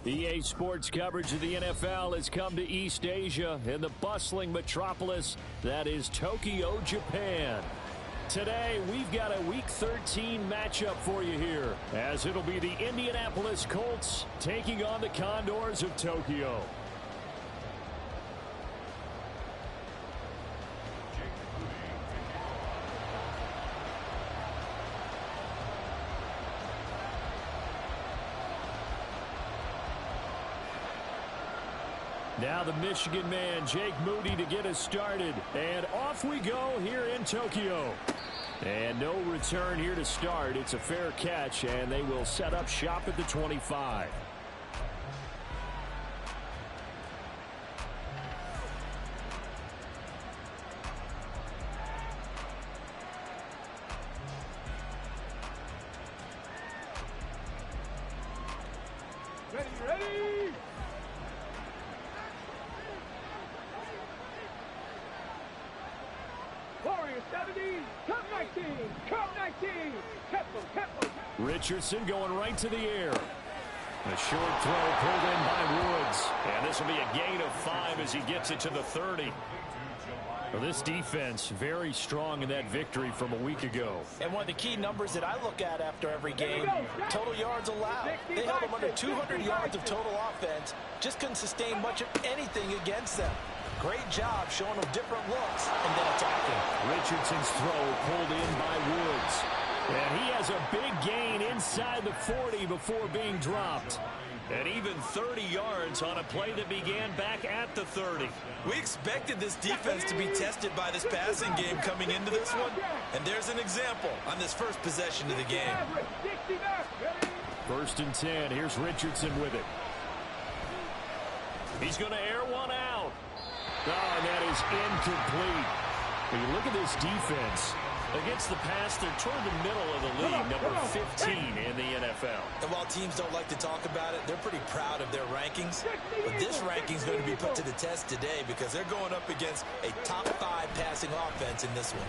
EA Sports coverage of the NFL has come to East Asia in the bustling metropolis that is Tokyo, Japan. Today, we've got a Week 13 matchup for you here, as it'll be the Indianapolis Colts taking on the Condors of Tokyo. Now the Michigan man, Jake Moody, to get us started. And off we go here in Tokyo. And no return here to start. It's a fair catch, and they will set up shop at the 25. Ready! Warrior 70, come 19, come 19, tempo. Richardson going right to the air. A short throw pulled in by Woods. And this will be a gain of 5 as he gets it to the 30. Well, this defense very strong in that victory from a week ago. And one of the key numbers that I look at after every game, total yards allowed. They held them under 200 yards of total offense. Just couldn't sustain much of anything against them. Great job showing them different looks and then attacking. Richardson's throw pulled in by Woods. And he has a big gain inside the 40 before being dropped. And even 30 yards on a play that began back at the 30. We expected this defense to be tested by this passing game coming into this one. And there's an example on this first possession of the game. 1st and 10. Here's Richardson with it. He's going to air one out. Oh, and that is incomplete. When you look at this defense, against the pass, they're toward the middle of the league, number 15 in the NFL. And while teams don't like to talk about it, they're pretty proud of their rankings. But this ranking is going to be put to the test today because they're going up against a top 5 passing offense in this one.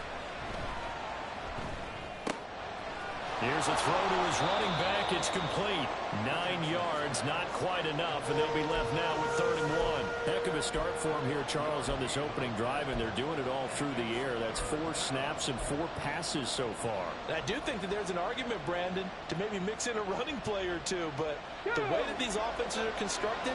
Here's a throw to his running back. It's complete. 9 yards, not quite enough, and they'll be left now with 3rd and 1. Heck of a start for him here, Charles, on this opening drive, and they're doing it all through the air. That's 4 snaps and 4 passes so far. And I do think that there's an argument, Brandon, to maybe mix in a running play or two, but the way that these offenses are constructed,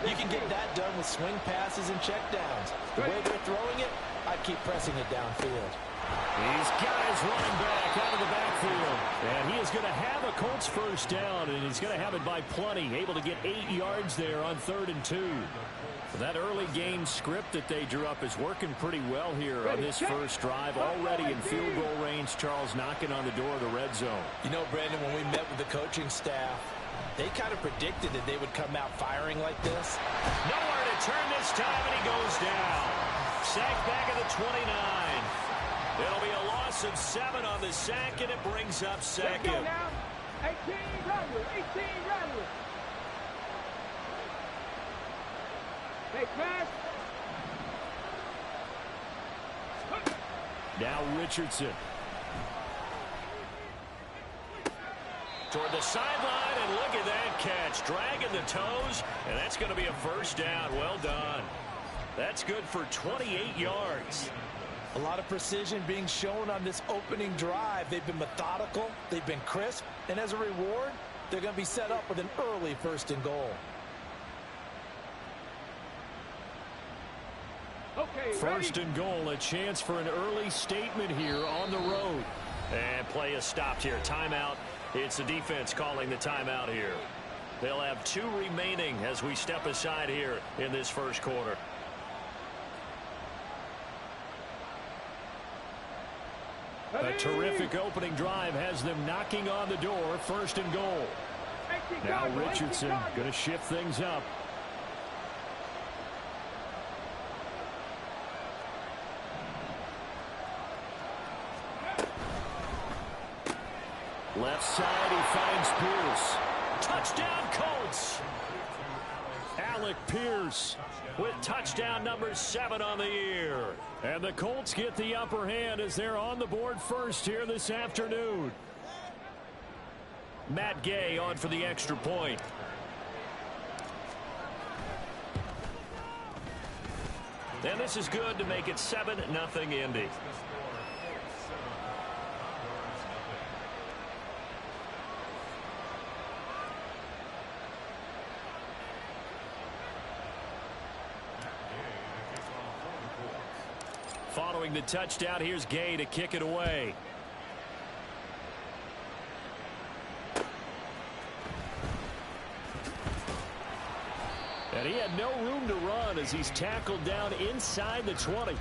you can get that done with swing passes and checkdowns. The way they're throwing it, I'd keep pressing it downfield. These guys running back out of the backfield. And he is going to have a Colts first down, and he's going to have it by plenty. Able to get 8 yards there on 3rd and 2. That early game script that they drew up is working pretty well here on this first drive. Already in field goal range, Charles knocking on the door of the red zone. You know, Brandon, when we met with the coaching staff, they kind of predicted that they would come out firing like this. Nowhere to turn this time, and he goes down. Sacked back at the 29. It'll be a loss of 7 on the sack, and it brings up 2nd. 18 Rattler. Hey, pass. Now Richardson. Toward the sideline, and look at that catch. Dragging the toes, and that's going to be a first down. Well done. That's good for 28 yards. A lot of precision being shown on this opening drive. They've been methodical, they've been crisp, and as a reward, they're going to be set up with an early 1st and goal. Okay, 1st and goal, a chance for an early statement here on the road. And play is stopped here. Timeout. It's the defense calling the timeout here. They'll have 2 remaining as we step aside here in this first quarter. A terrific opening drive has them knocking on the door. 1st and goal. Now Richardson going to shift things up. Left side, he finds Pierce. Touchdown Colts. Alec Pierce with touchdown number 7 on the year. And the Colts get the upper hand as they're on the board first here this afternoon. Matt Gay on for the extra point. And this is good to make it 7-0 Indy. Following the touchdown, here's Gay to kick it away. And he had no room to run as he's tackled down inside the 20.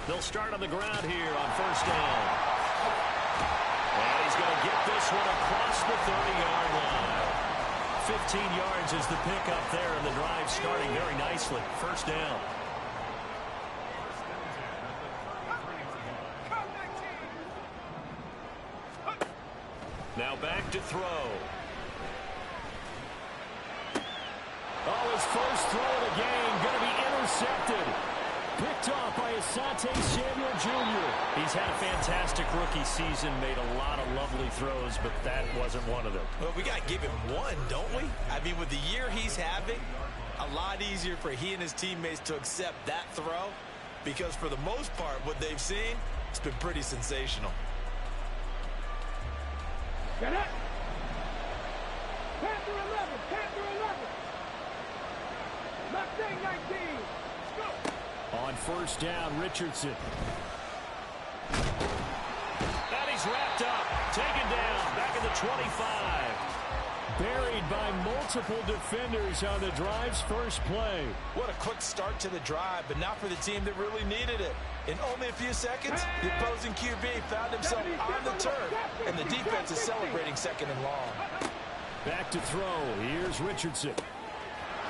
They'll start on the ground here on first down. And he's going to get this one across the 30-yard line. 15 yards is the pickup there, and the drive starting very nicely. First down. Now back to throw. Oh, his first throw of the game going to be intercepted. Picked off by Asante Samuel Jr. He's had a fantastic rookie season, made a lot of lovely throws, but that wasn't one of them. Well, we got to give him one, don't we? I mean, with the year he's having, a lot easier for he and his teammates to accept that throw, because for the most part, what they've seen, it's been pretty sensational. Get it! Panther 11! Panther 11! Mustang 19! Go! On first down, Richardson. And he's wrapped up. Taken down. Back at the 25. Buried by multiple defenders on the drive's first play. What a quick start to the drive, but not for the team that really needed it. In only a few seconds, the opposing QB found himself on the turf, and the defense is celebrating second and long. Back to throw. Here's Richardson.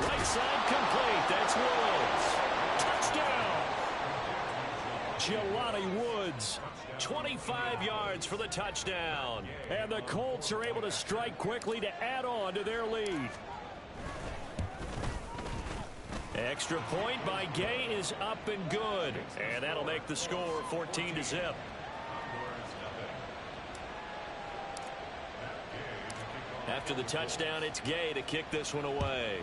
Right side complete. That's Woods. Touchdown. Jelani Woods. 25 yards for the touchdown. And the Colts are able to strike quickly to add on to their lead. Extra point by Gay is up and good. And that'll make the score 14-0. After the touchdown, it's Gay to kick this one away.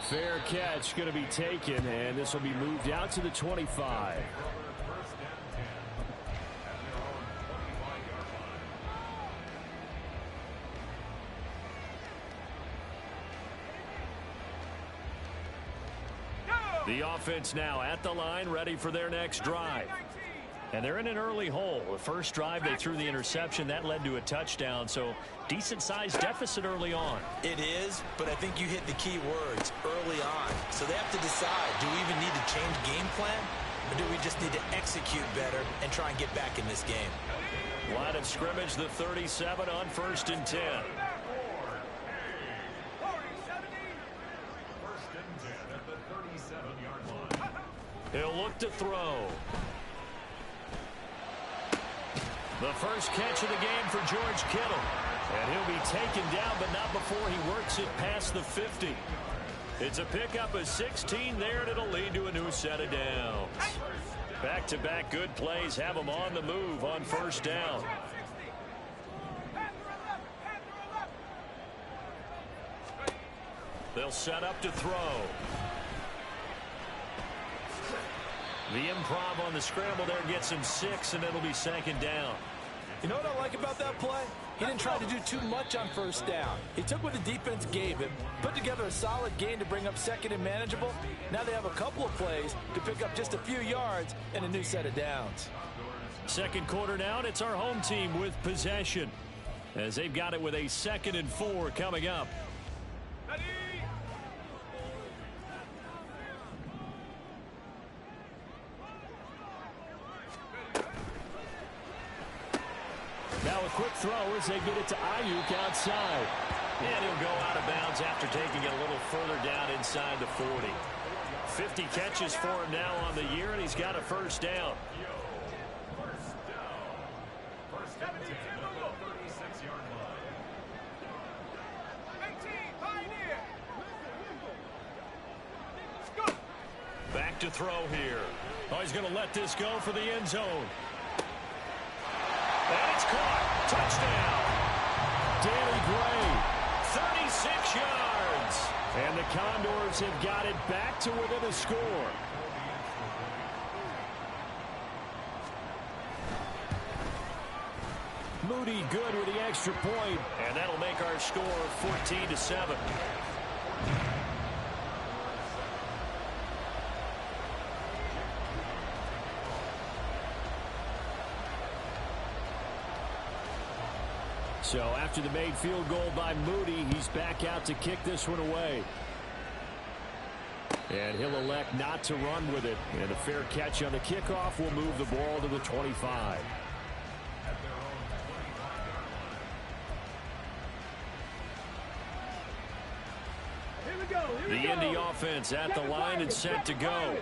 Fair catch going to be taken, and this will be moved out to the 25. The offense now at the line, ready for their next drive. And they're in an early hole. The first drive, they threw the interception. That led to a touchdown, so decent-sized deficit early on. It is, but I think you hit the key words, early on. So they have to decide, do we even need to change game plan, or do we just need to execute better and try and get back in this game? Line of scrimmage, the 37 on first and 10. He'll look to throw. The first catch of the game for George Kittle. And he'll be taken down, but not before he works it past the 50. It's a pickup of 16 there, and it'll lead to a new set of downs. Back-to-back good plays have them on the move on first down. They'll set up to throw. The improv on the scramble there gets him 6, and it'll be second down. You know what I like about that play? He didn't try to do too much on first down. He took what the defense gave him, put together a solid gain to bring up second and manageable. Now they have a couple of plays to pick up just a few yards and a new set of downs. Second quarter now, and it's our home team with possession, as they've got it with a 2nd and 4 coming up. Now a quick throw as they get it to Ayuk outside. And he'll go out of bounds after taking it a little further down inside the 40. 50 catches for him now on the year, and he's got a first down. Back to throw here. Oh, he's going to let this go for the end zone. And it's caught. Touchdown. Danny Gray, 36 yards. And the Condors have got it back to within a score. Moody good with the extra point, and that'll make our score 14-7. So after the made field goal by Moody, he's back out to kick this one away. And he'll elect not to run with it. And a fair catch on the kickoff will move the ball to the 25. The Indy offense at the line and set to go.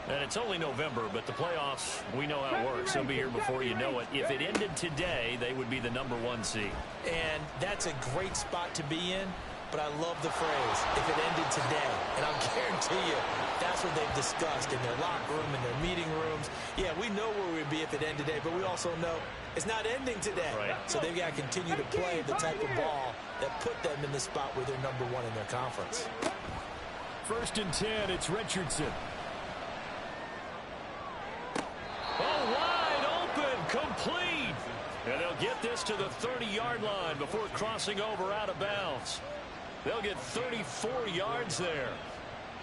And it's only November, but the playoffs, we know how it works. They'll be here before you know it. If it ended today, they would be the #1 seed. And that's a great spot to be in, but I love the phrase, if it ended today. And I'll guarantee you, that's what they've discussed in their locker room, in their meeting rooms. Yeah, we know where we'd be if it ended today, but we also know it's not ending today. Right. So they've got to continue to play the type of ball that put them in the spot where they're #1 in their conference. 1st and 10, it's Richardson. Oh, wide open, complete. And they'll get this to the 30-yard line before crossing over out of bounds. They'll get 34 yards there.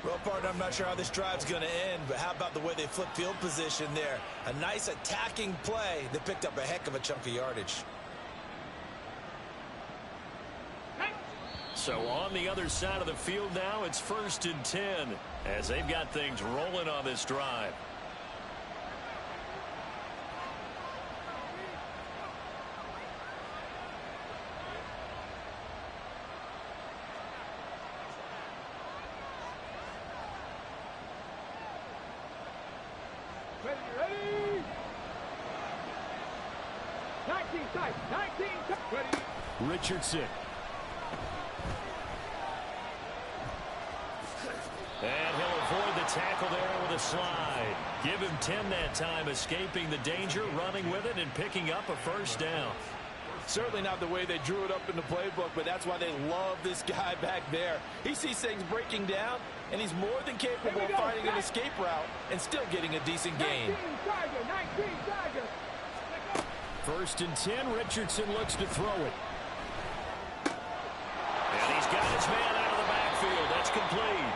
Well, partner, I'm not sure how this drive's going to end, but how about the way they flip field position there? A nice attacking play that picked up a heck of a chunk of yardage. So on the other side of the field now, it's 1st and 10 as they've got things rolling on this drive. Ready? 19 tight. 19 tight. Ready? Richardson. And he'll avoid the tackle there with a slide. Give him 10 that time, escaping the danger, running with it, and picking up a first down. Certainly not the way they drew it up in the playbook, but that's why they love this guy back there. He sees things breaking down, and he's more than capable of finding an escape route and still getting a decent gain. 19 Tiger. 1st and 10, Richardson looks to throw it. And he's got his man out of the backfield. That's complete.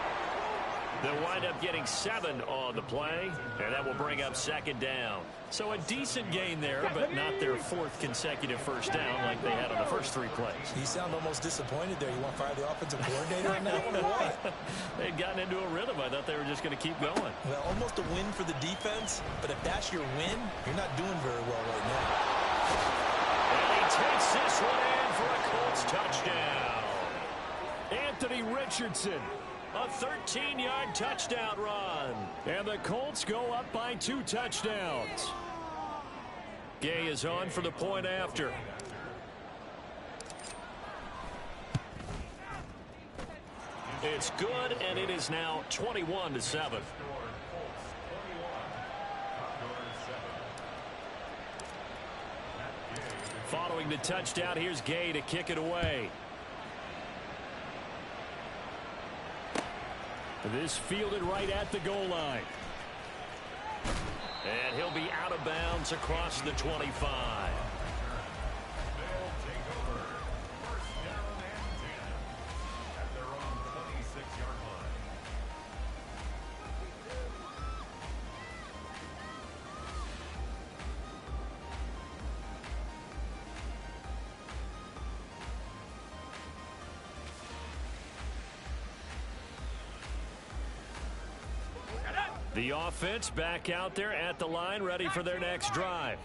They'll wind up getting 7 on the play, and that will bring up 2nd down. So a decent gain there, but not their 4th consecutive first down like they had on the first 3 plays. You sound almost disappointed there. You want to fire the offensive coordinator on that one or what? They'd gotten into a rhythm. I thought they were just going to keep going. Well, almost a win for the defense, but if that's your win, you're not doing very well right now. And he takes this one in for a Colts touchdown. Anthony Richardson. A 13-yard touchdown run. And the Colts go up by 2 touchdowns. Gay is on for the point after. It's good, and it is now 21-7. Following the touchdown, here's Gay to kick it away. This fielded right at the goal line. And he'll be out of bounds across the 25. The offense back out there at the line, ready for their next drive.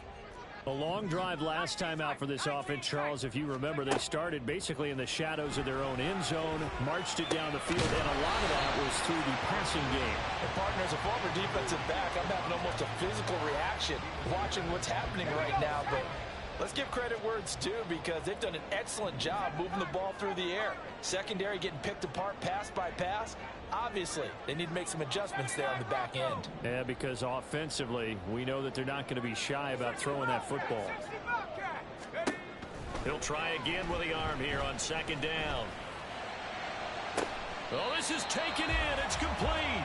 A long drive last time out for this offense, Charles. If you remember, they started basically in the shadows of their own end zone, marched it down the field, and a lot of that was through the passing game. And partner, as a former defensive back, I'm having almost a physical reaction watching what's happening right now. But let's give credit where it's due, because they've done an excellent job moving the ball through the air. Secondary getting picked apart pass by pass. Obviously, they need to make some adjustments there on the back end. Yeah, because offensively, we know that they're not going to be shy about throwing that football. He'll try again with the arm here on second down. Oh, this is taken in. It's complete.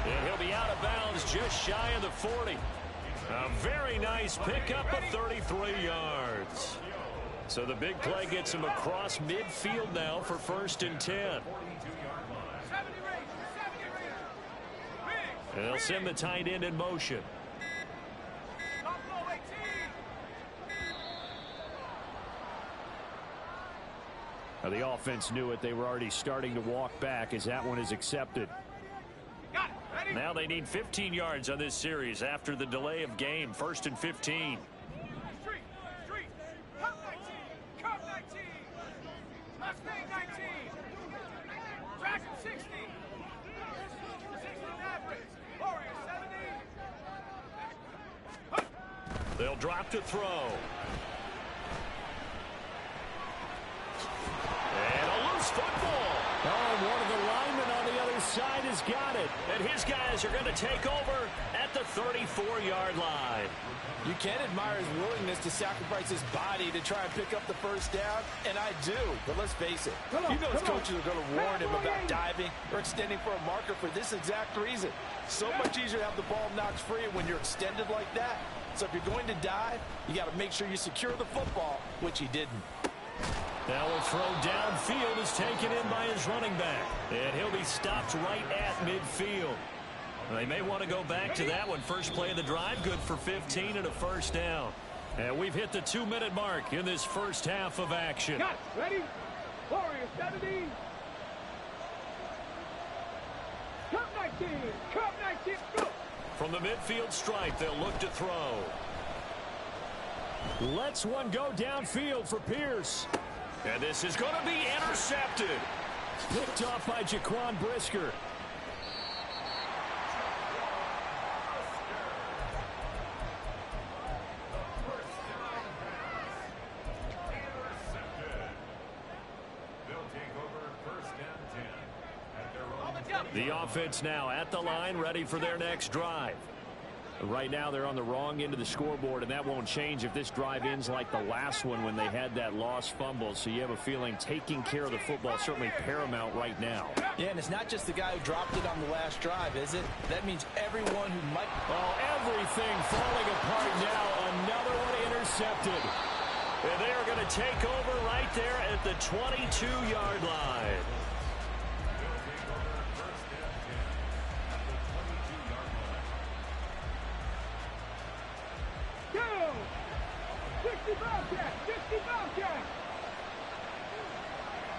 And he'll be out of bounds just shy of the 40. A very nice pickup of 33 yards. So the big play gets him across midfield now for 1st and 10. And they'll send the tight end in motion. Now the offense knew it. They were already starting to walk back as that one is accepted. Now they need 15 yards on this series after the delay of game. 1st and 15. They'll drop to throw. And a loose football. Oh, one of the linemen on the other side has got it. And his guys are going to take over at the 34-yard line. You can't admire his willingness to sacrifice his body to try and pick up the first down, and I do. But let's face it, you know his coaches are going to warn him about diving or extending for a marker for this exact reason. So much easier to have the ball knocked free when you're extended like that. So if you're going to dive, you got to make sure you secure the football, which he didn't. Now a throw downfield is taken in by his running back. And he'll be stopped right at midfield. They may want to go back to that one. First play of the drive, good for 15 and a first down. And we've hit the 2-minute mark in this first half of action. Got it. Ready? Warriors 70. Cup 19. Cup 19. Go. From the midfield stripe, they'll look to throw. Lets one go downfield for Pierce. And this is going to be intercepted. Picked off by Jaquan Brisker. The offense now at the line, ready for their next drive. Right now they're on the wrong end of the scoreboard, and that won't change if this drive ends like the last one when they had that lost fumble. So you have a feeling taking care of the football is certainly paramount right now. Yeah, and it's not just the guy who dropped it on the last drive, is it? That means everyone who might... Oh, everything falling apart now. Another one intercepted. And they are going to take over right there at the 22-yard line. Go! 60 Bobcat! 60 Bobcat!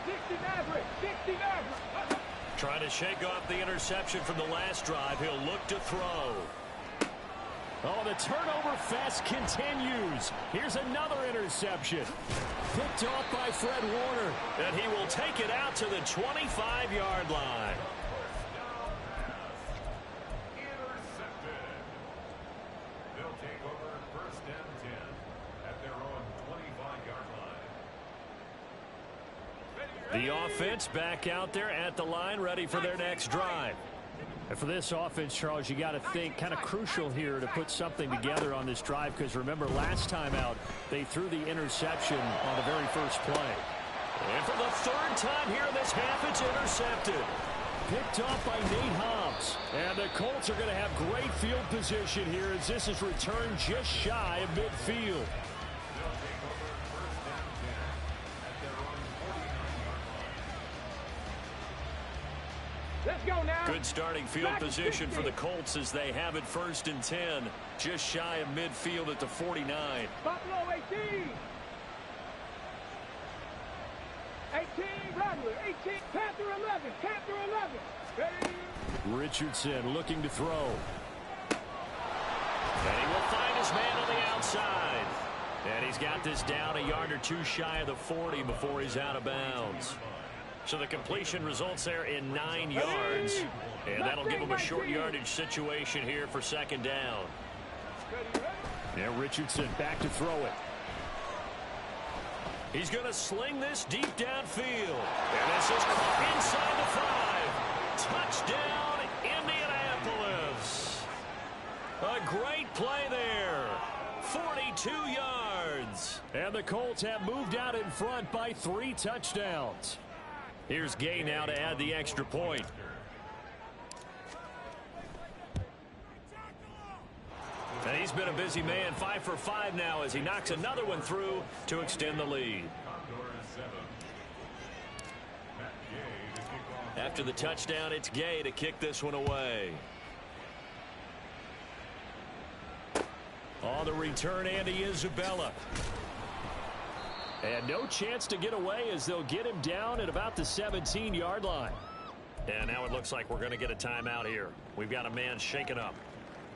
60 Maverick! 60 Maverick! Trying to shake off the interception from the last drive. He'll look to throw. Oh, the turnover fest continues. Here's another interception. Picked off by Fred Warner. And he will take it out to the 25-yard line. The offense back out there at the line, ready for their next drive. And for this offense, Charles, you got to think kind of crucial here to put something together on this drive, because remember last time out they threw the interception on the very first play. And for the third time here in this half, it's intercepted. Picked off by Nate Hobbs. And the Colts are going to have great field position here as this is returned just shy of midfield. Let's go now. Good starting field position for the Colts as they have it 1st and 10, just shy of midfield at the 49. Buffalo 18. 18, Rattler, 18, Panther 11, Panther 11. Ready? Richardson looking to throw. And he will find his man on the outside. And he's got this down a yard or two shy of the 40 before he's out of bounds. So the completion results there in 9 yards. And that'll give him a short yardage situation here for second down. Now Richardson back to throw it. He's going to sling this deep downfield. And this is caught inside the 5. Touchdown, Indianapolis. A great play there. 42 yards. And the Colts have moved out in front by 3 touchdowns. Here's Gay now to add the extra point. And he's been a busy man, 5 for 5 now as he knocks another one through to extend the lead. After the touchdown, it's Gay to kick this one away. On the return, Andy Isabella. And no chance to get away as they'll get him down at about the 17-yard line. And now it looks like we're going to get a timeout here. We've got a man shaken up.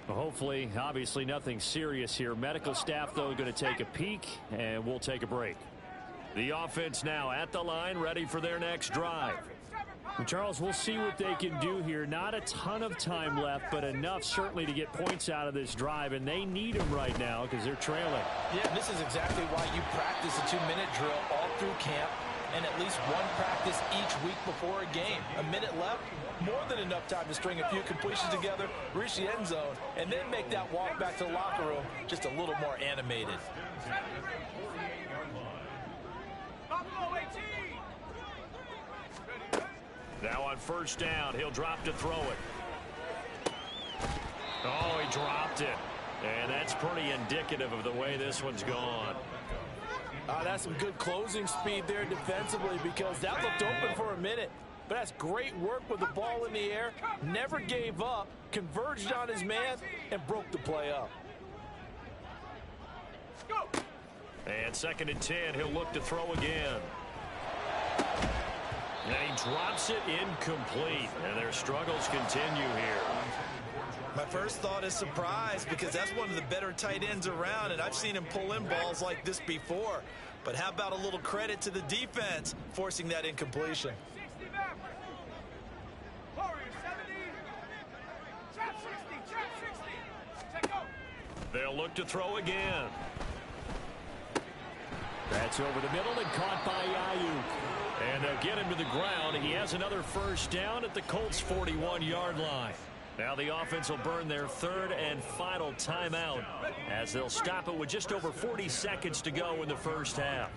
Well, hopefully, obviously nothing serious here. Medical staff, though, going to take a peek, and we'll take a break. The offense now at the line, ready for their next drive. And Charles, we'll see what they can do here. Not a ton of time left, but enough certainly to get points out of this drive, and they need them right now because they're trailing. Yeah, this is exactly why you practice a 2-minute drill all through camp and at least one practice each week before a game. A minute left, more than enough time to string a few completions together, reach the end zone, and then make that walk back to the locker room just a little more animated. Now on first down, he'll drop to throw it. Oh, he dropped it. And that's pretty indicative of the way this one's gone. That's some good closing speed there defensively because that looked open for a minute. But that's great work with the ball in the air. Never gave up, converged on his man, and broke the play up. And 2nd and 10, he'll look to throw again. And he drops it incomplete. And their struggles continue here. My first thought is surprise because that's one of the better tight ends around, and I've seen him pull in balls like this before. But how about a little credit to the defense forcing that incompletion? They'll look to throw again. That's over the middle and caught by Ayuk. And they'll get him to the ground. He has another first down at the Colts' 41-yard line. Now the offense will burn their 3rd and final timeout as they'll stop it with just over 40 seconds to go in the first half.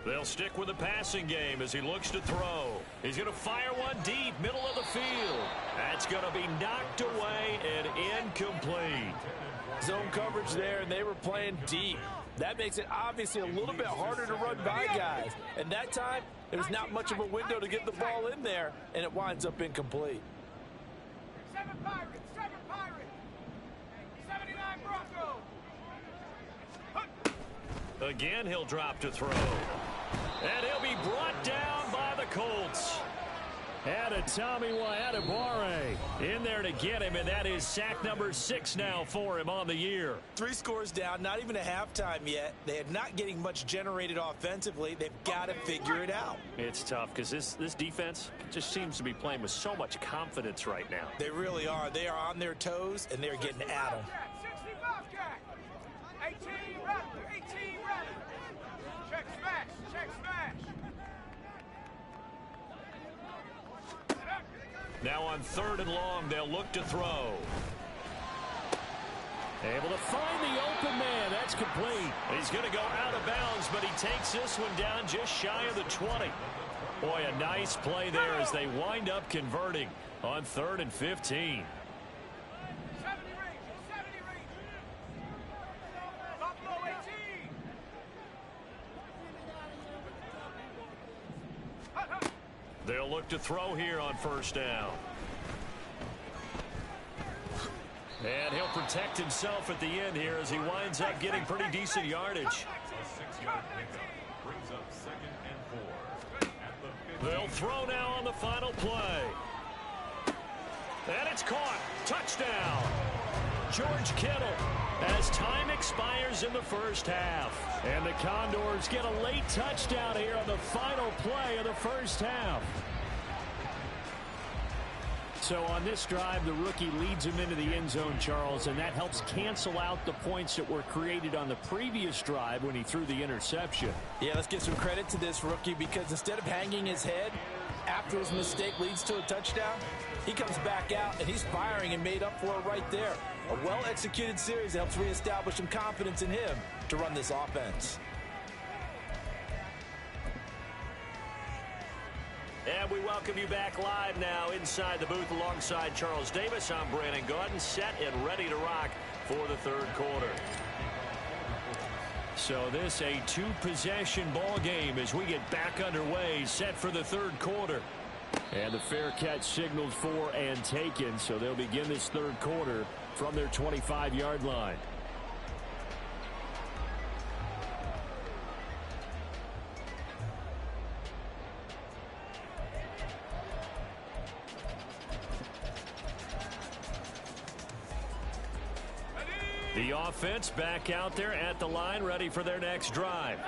They'll stick with the passing game as he looks to throw. He's going to fire one deep, middle of the field. That's going to be knocked away and incomplete. Zone coverage there, and they were playing deep. That makes it obviously a little bit harder to run by guys. And that time, it was not much of a window to get the ball in there, and it winds up incomplete. 7 Pirates, 79 Broncos. Again, he'll drop to throw. And he'll be brought down by the Colts. Tommy Adebawore in there to get him, and that is sack number 6 now for him on the year. 3 scores down, not even a halftime yet. They are not getting much generated offensively. They've got to figure it out. It's tough because this defense just seems to be playing with so much confidence right now. They really are. They are on their toes, and they're getting at them. 18 Rattler, 18 Rattler. Check smash, check smash. Now on 3rd and long, they'll look to throw. Able to find the open man. That's complete. He's going to go out of bounds, but he takes this one down just shy of the 20. Boy, a nice play there as they wind up converting on 3rd and 15. They'll look to throw here on first down. And he'll protect himself at the end here as he winds up getting pretty decent yardage. A 6-yard pickup brings up 2nd and 4 at the They'll throw now on the final play. And it's caught. Touchdown. George Kittle as time expires in the first half. And the Condors get a late touchdown here on the final play of the first half. So on this drive, the rookie leads him into the end zone, Charles, and that helps cancel out the points that were created on the previous drive when he threw the interception. Yeah, let's give some credit to this rookie because instead of hanging his head after his mistake leads to a touchdown, he comes back out and he's firing and made up for it right there. A well-executed series helps reestablish some confidence in him to run this offense. And we welcome you back live now inside the booth alongside Charles Davis. I'm Brandon Gaudin, set and ready to rock for the third quarter. So this a two-possession ball game as we get back underway, set for the third quarter. And the fair catch signaled for and taken, so they'll begin this third quarter from their 25-yard line. The offense back out there at the line, ready for their next drive.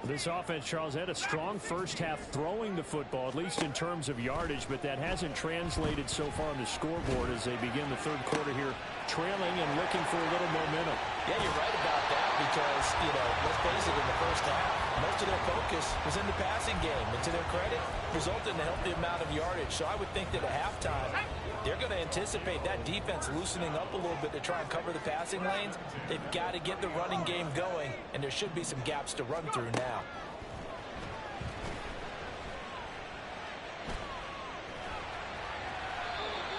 This offense, Charles, had a strong first half throwing the football, at least in terms of yardage, but that hasn't translated so far on the scoreboard as they begin the third quarter here, trailing and looking for a little momentum. Yeah, you're right about that because, let's face it, in the first half, most of their focus was in the passing game. And to their credit, resulted in a healthy amount of yardage. So I would think that at halftime, they're going to anticipate that defense loosening up a little bit to try and cover the passing lanes. They've got to get the running game going, and there should be some gaps to run through now.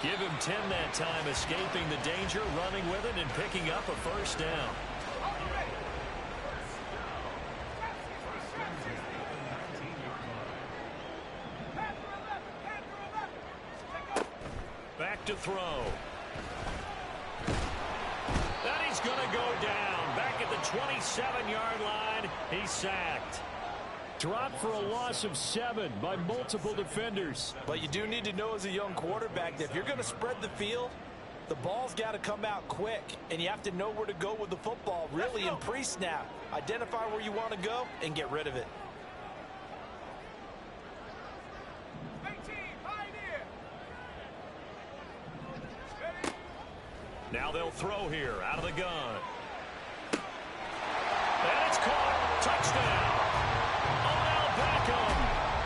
Give him 10 that time, escaping the danger, running with it, and picking up a first down. Back to throw. And he's going to go down. Back at the 27-yard line, he's sacked. Dropped for a loss of 7 by multiple defenders. But you do need to know as a young quarterback that if you're going to spread the field, the ball's got to come out quick, and you have to know where to go with the football, really in pre-snap. Identify where you want to go and get rid of it. Now they'll throw here out of the gun. And it's caught. Touchdown. Beckham,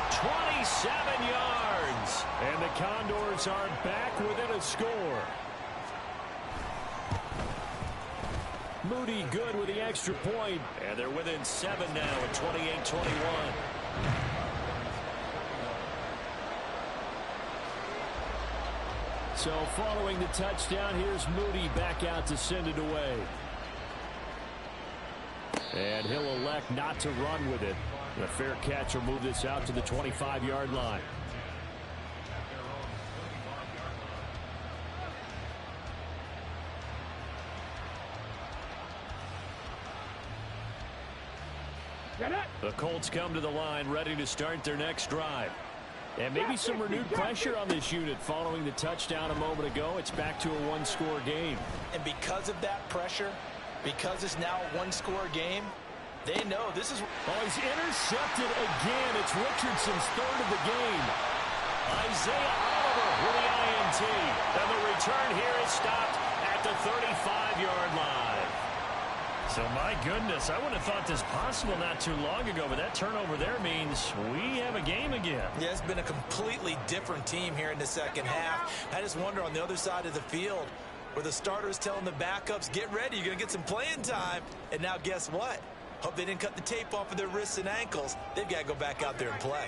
27 yards. And the Condors are back within a score. Moody good with the extra point. And they're within 7 now at 28-21. So following the touchdown, here's Moody back out to send it away. And he'll elect not to run with it. A fair catch will move this out to the 25-yard line. The Colts come to the line ready to start their next drive. And maybe some renewed pressure on this unit following the touchdown a moment ago. It's back to a one-score game. And because of that pressure, because it's now a one-score game, they know this is... Oh, he's intercepted again. It's Richardson's third of the game. Isaiah Oliver with the INT. And the return here is stopped at the 35-yard line. So, my goodness, I wouldn't have thought this possible not too long ago, but that turnover there means we have a game again. Yeah, it's been a completely different team here in the second half. I just wonder on the other side of the field where the starters telling the backups, get ready, you're going to get some playing time. And now guess what? Hope they didn't cut the tape off of their wrists and ankles. They've got to go back out there and play.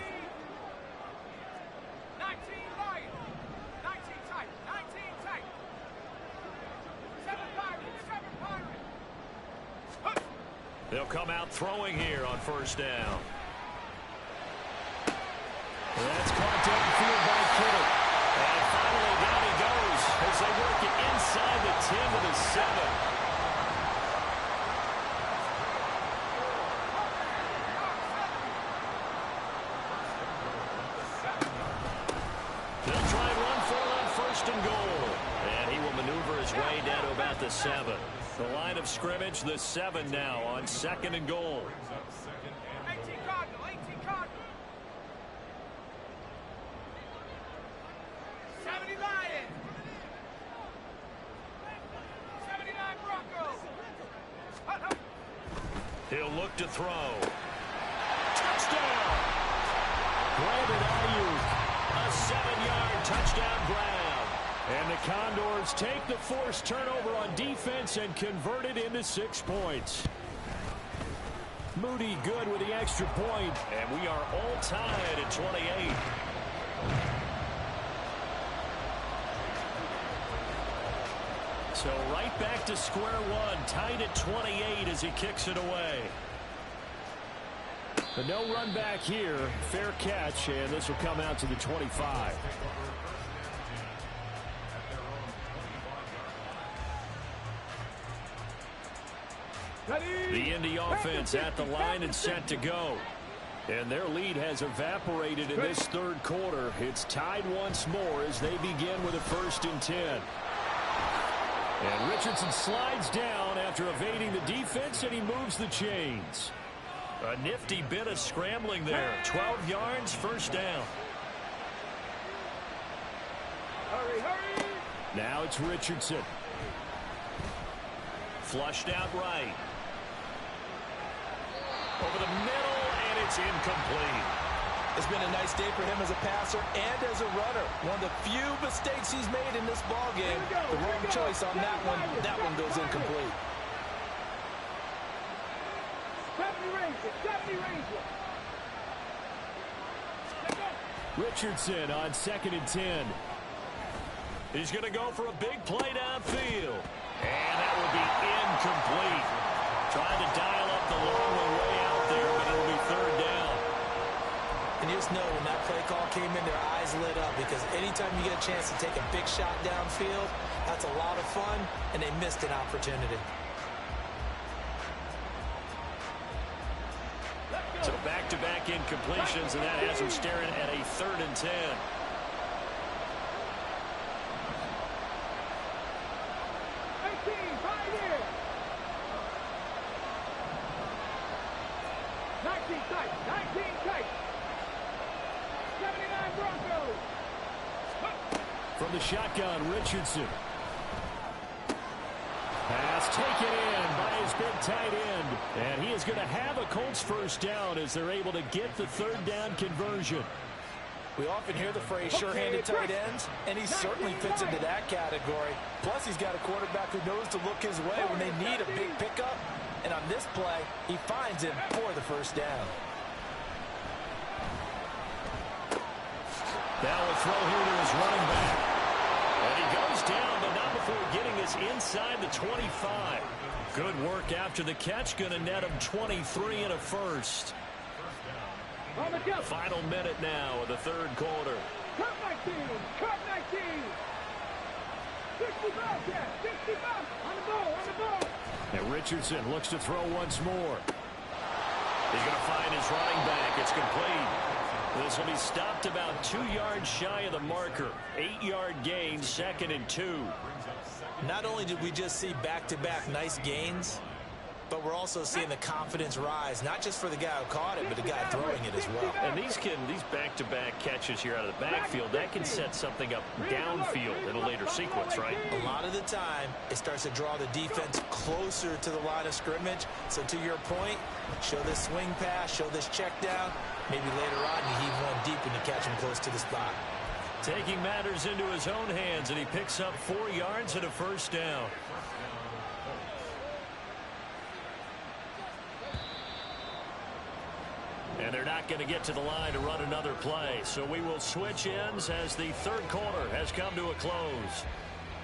19 Lions, 19 tight, 19 tight. 7 Pirates, 7 Pirates. They'll come out throwing here on first down. That's caught downfield by Kittle. And finally down he goes as they work it inside the 10 to the 7. first and goal. And he will maneuver his way down to about the 7. The line of scrimmage, the 7 now on second and goal. 18 Cardinal, 18 Cardinal. 70 Lions. 79 Broncos. He'll look to throw. Touchdown! Brandon Ayuk, a 7-yard touchdown grab. And the Condors take the forced turnover on defense and convert it into 6 points. Moody good with the extra point, and we are all tied at 28. So right back to square one, tied at 28 as he kicks it away. The no run back here, fair catch, and this will come out to the 25. The Indy offense at the line and set to go. And their lead has evaporated in this third quarter. It's tied once more as they begin with a 1st and 10. And Richardson slides down after evading the defense, and he moves the chains. A nifty bit of scrambling there. 12 yards, first down. Hurry, hurry. Now it's Richardson. Flushed out right. Over the middle, and it's incomplete. It's been a nice day for him as a passer and as a runner. One of the few mistakes he's made in this ballgame. The wrong choice on that one. That one goes incomplete. 70 Rangers, 70 Rangers. Richardson on 2nd and 10. He's going to go for a big play downfield. And that will be incomplete. Trying to dial up the long one way out there, but it'll be 3rd down. And you just know when that play call came in, their eyes lit up, because anytime you get a chance to take a big shot downfield, that's a lot of fun, and they missed an opportunity. So back-to-back incompletions, and that has him staring at a 3rd and 10. 19 tight, 19 tight. 79 Broncos. From the shotgun, Richardson. Pass taken in by his big tight end. And he is going to have a Colts first down as they're able to get the 3rd down conversion. We often hear the phrase sure-handed tight ends, and he certainly fits into that category. Plus, he's got a quarterback who knows to look his way when they need a big pickup. And on this play, he finds him for the first down. Now a throw here to his running back. And he goes down, but not before getting us inside the 25. Good work after the catch. Going to net him 23 and a first. Final minute now of the 3rd quarter. Cut 19, cut 19. 65, yeah, 65. On the ball, on the ball. And Richardson looks to throw once more. He's going to find his running back. It's complete. This will be stopped about 2 yards shy of the marker. 8-yard gain, 2nd and 2. Not only did we just see back-to-back nice gains, but we're also seeing the confidence rise, not just for the guy who caught it, but the guy throwing it as well. And these back-to-back catches here out of the backfield, that can set something up downfield in a later sequence, right? A lot of the time, it starts to draw the defense closer to the line of scrimmage. So to your point, show this swing pass, show this check down. Maybe later on, you heave one deep and you catch him close to the spot. Taking matters into his own hands, and he picks up 4 yards and a first down. And they're not going to get to the line to run another play. So we will switch ends as the 3rd quarter has come to a close.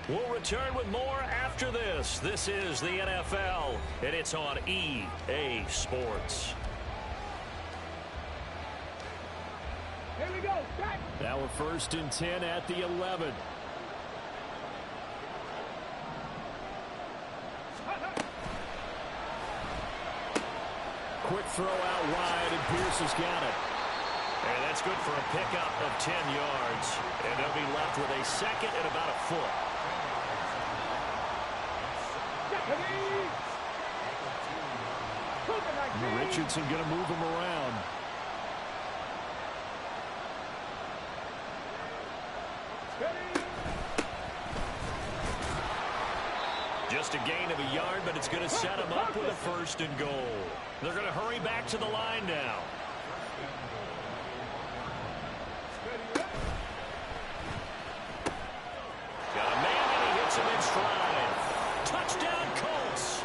We'll return with more after this. This is the NFL, and it's on EA Sports. Here we go, back. Now a 1st and 10 at the 11. Quick throw out wide, and Pierce has got it. And that's good for a pickup of 10 yards. yards. And they'll be left with a second and about a foot. Richardson going to move him around. Just a gain of a yard, but it's going to set him up with a first and goal. They're going to hurry back to the line now. Got a man, and he hits him in stride. Touchdown, Colts.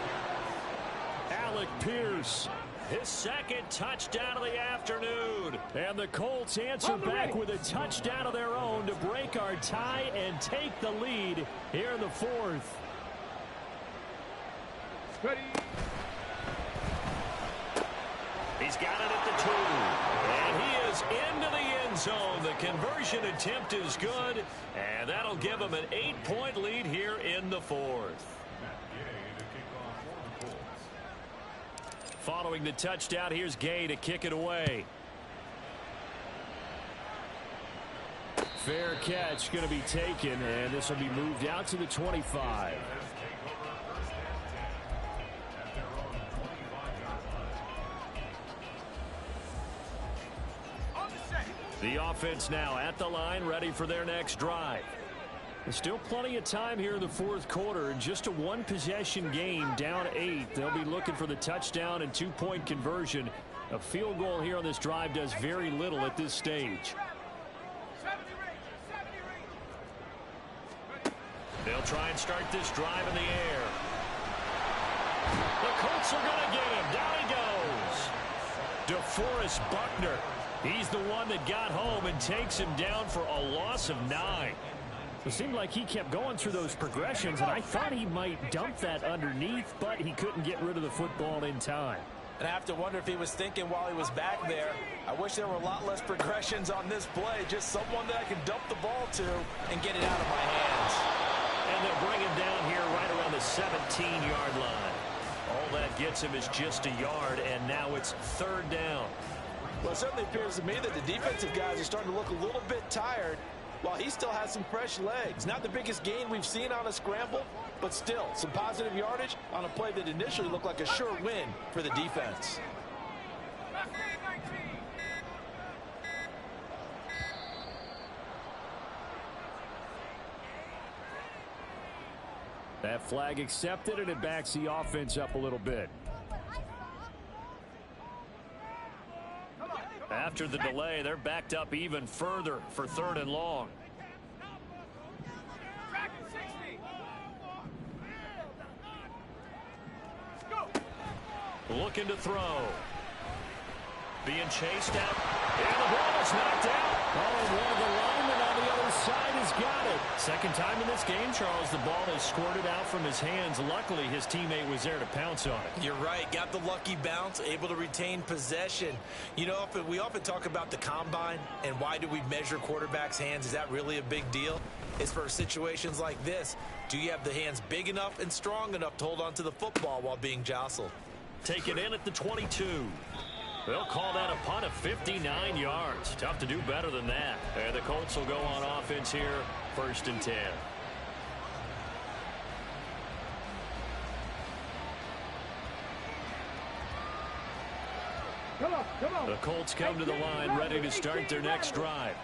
Alec Pierce, his second touchdown of the afternoon. And the Colts answer back with a touchdown of their own to break our tie and take the lead here in the fourth. He's got it at the 2. And he is into the end zone. The conversion attempt is good. And that'll give him an 8-point lead here in the fourth. Following the touchdown, here's Gay to kick it away. Fair catch going to be taken, and this will be moved out to the 25. The offense now at the line, ready for their next drive. There's still plenty of time here in the fourth quarter. Just a one-possession game, down 8. They'll be looking for the touchdown and 2-point conversion. A field goal here on this drive does very little at this stage. They'll try and start this drive in the air. The Colts are going to get him. Down he goes. DeForest Buckner. He's the one that got home and takes him down for a loss of 9. It seemed like he kept going through those progressions, and I thought he might dump that underneath, but he couldn't get rid of the football in time. And I have to wonder if he was thinking while he was back there, I wish there were a lot less progressions on this play, just someone that I can dump the ball to and get it out of my hands. And they'll bring him down here right around the 17-yard line. All that gets him is just a yard, and now it's third down. Well, it certainly appears to me that the defensive guys are starting to look a little bit tired while he still has some fresh legs. Not the biggest gain we've seen on a scramble, but still some positive yardage on a play that initially looked like a sure win for the defense. That flag accepted, and it backs the offense up a little bit. After the delay, they're backed up even further for third and long. Looking to throw. Being chased out. And the ball is knocked out. Oh, one of the linemen on the other side has got it. Second time in this game, Charles, the ball has squirted out from his hands. Luckily, his teammate was there to pounce on it. You're right. Got the lucky bounce, able to retain possession. You know, we often talk about the combine and why do we measure quarterbacks' hands. Is that really a big deal? It's for situations like this. Do you have the hands big enough and strong enough to hold on to the football while being jostled? Take it in at the 22. They'll call that a punt of 59 yards. Tough to do better than that. And the Colts will go on offense here, 1st and 10. Come on. The Colts come to the line, ready to start their next drive.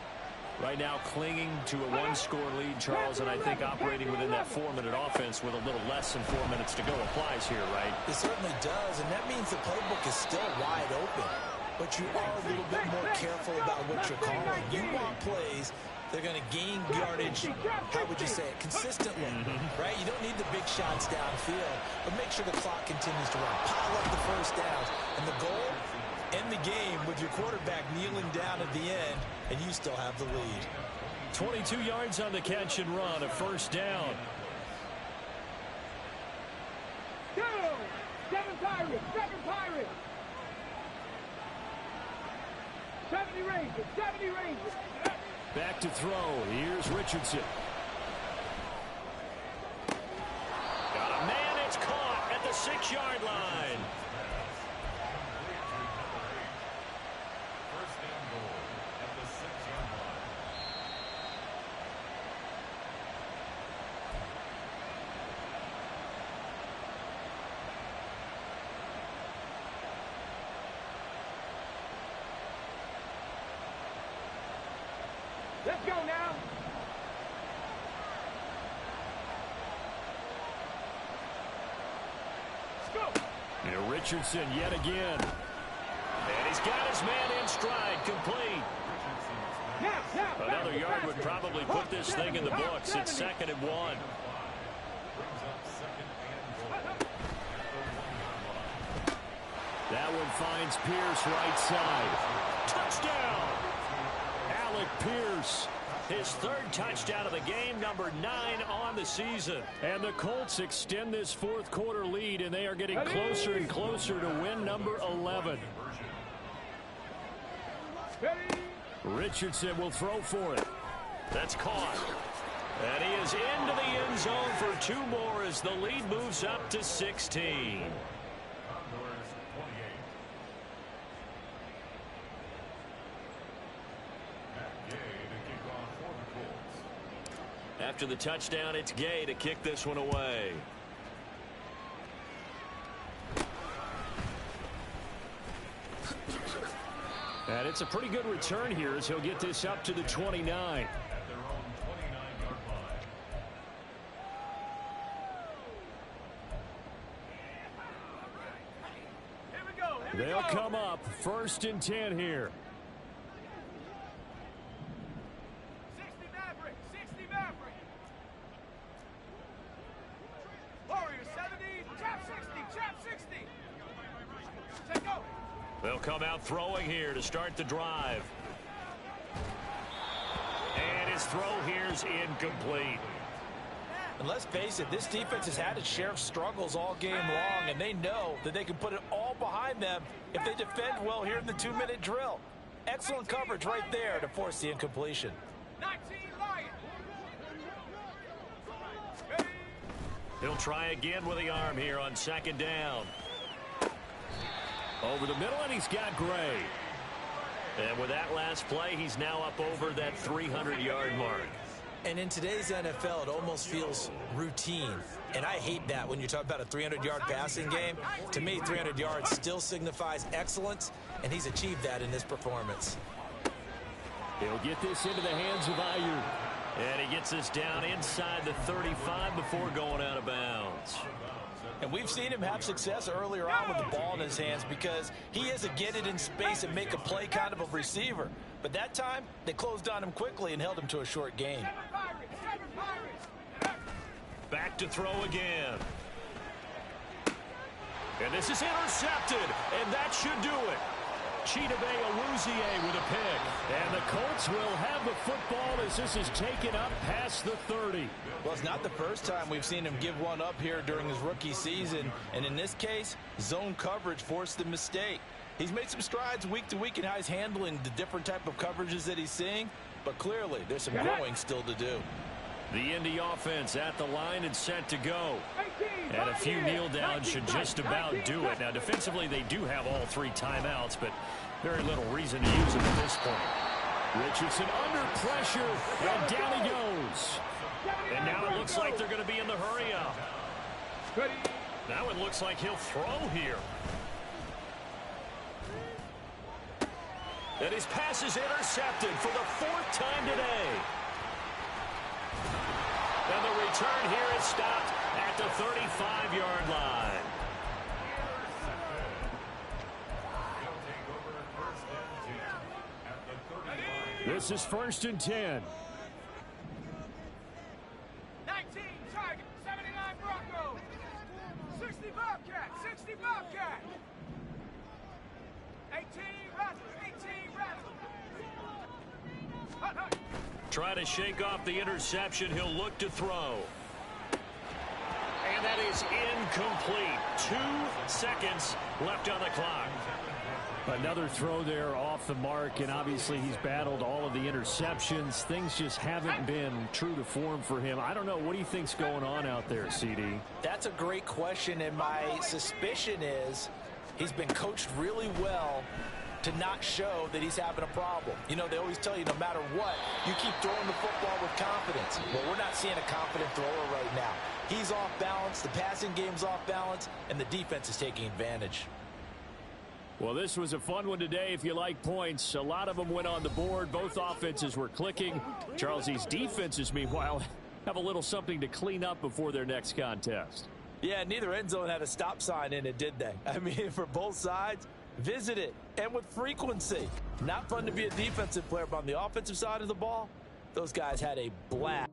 Right now clinging to a one-score lead, Charles, and I think operating within that 4-minute offense with a little less than 4 minutes to go applies here, right? It certainly does, and that means the playbook is still wide open. But you are a little bit more careful about what you're calling. You want plays that are going to gain yardage, how would you say it, consistently, right? You don't need the big shots downfield, but make sure the clock continues to run. Pile up the first downs, and the goal, end the game with your quarterback kneeling down at the end, and you still have the lead. 22 yards on the catch and run, a first down. Go! 7 Pirates! 70 Rangers! Back to throw. Here's Richardson. Got a man. It's caught at the 6-yard line. Richardson yet again. And he's got his man in stride, complete. Another yard would probably put this thing in the books. It's 2nd and 1. That one finds Pierce right side. Touchdown! Alec Pierce, his 3rd touchdown of the game, number 9 on the season. And the Colts extend this 4th quarter lead, and they are getting closer and closer to win number 11. Richardson will throw for it. That's caught. And he is into the end zone for 2 more as the lead moves up to 16. After the touchdown, it's Gay to kick this one away. And it's a pretty good return here as he'll get this up to the 29. They'll come up 1st and 10 here. 60 Maverick, 60 Maverick. Warriors 70, trap 60, trap 60. Take go. They'll come out throwing here to start the drive. And his throw here's incomplete. And let's face it, this defense has had its share of struggles all game long, and they know that they can put it all behind them if they defend well here in the 2-minute drill. Excellent coverage right there to force the incompletion. 19 Lions. He'll try again with the arm here on 2nd down. Over the middle, and he's got Gray. And with that last play, he's now up over that 300-yard mark. And in today's NFL, it almost feels routine. And I hate that when you talk about a 300-yard passing game. To me, 300 yards still signifies excellence, and he's achieved that in this performance. He'll get this into the hands of Aiyuk. And he gets this down inside the 35 before going out of bounds. And we've seen him have success earlier on with the ball in his hands because he is a get it in space and make a play kind of a receiver. But that time, they closed on him quickly and held him to a short gain. Back to throw again. And this is intercepted, and that should do it. Chidobe Awuzie with a pick. And the Colts will have the football as this is taken up past the 30. Well, it's not the first time we've seen him give one up here during his rookie season. And in this case, zone coverage forced the mistake. He's made some strides week to week in how he's handling the different type of coverages that he's seeing. But clearly, there's some growing still to do. The Indy offense at the line and set to go. And a few kneel downs should just about do it. Now, defensively, they do have all 3 timeouts, but very little reason to use them at this point. Richardson under pressure, and down he goes. And now it looks like they're going to be in the hurry up. Now it looks like he'll throw here. And his pass is intercepted for the 4th time today. And the return here is stopped at the 35-yard line. This is 1st and 10. 19 Tiger, 79 Bronco, 60 Bobcat, 60 Bobcat. 18 Rattler, 18 Rattler. Try to shake off the interception. He'll look to throw. And that is incomplete. 2 seconds left on the clock. Another throw there off the mark, and obviously he's battled all of the interceptions. Things just haven't been true to form for him. I don't know. What do you think's going on out there, CD? That's a great question, and my suspicion is he's been coached really well to not show that he's having a problem. You know, they always tell you no matter what, you keep throwing the football with confidence. Well, we're not seeing a confident thrower right now. He's off balance, the passing game's off balance, and the defense is taking advantage. Well, this was a fun one today if you like points. A lot of them went on the board. Both offenses were clicking. Charles, these defenses, meanwhile, have a little something to clean up before their next contest. Yeah, neither end zone had a stop sign in it, did they? I mean, for both sides, visit it, and with frequency. Not fun to be a defensive player, but on the offensive side of the ball, those guys had a blast.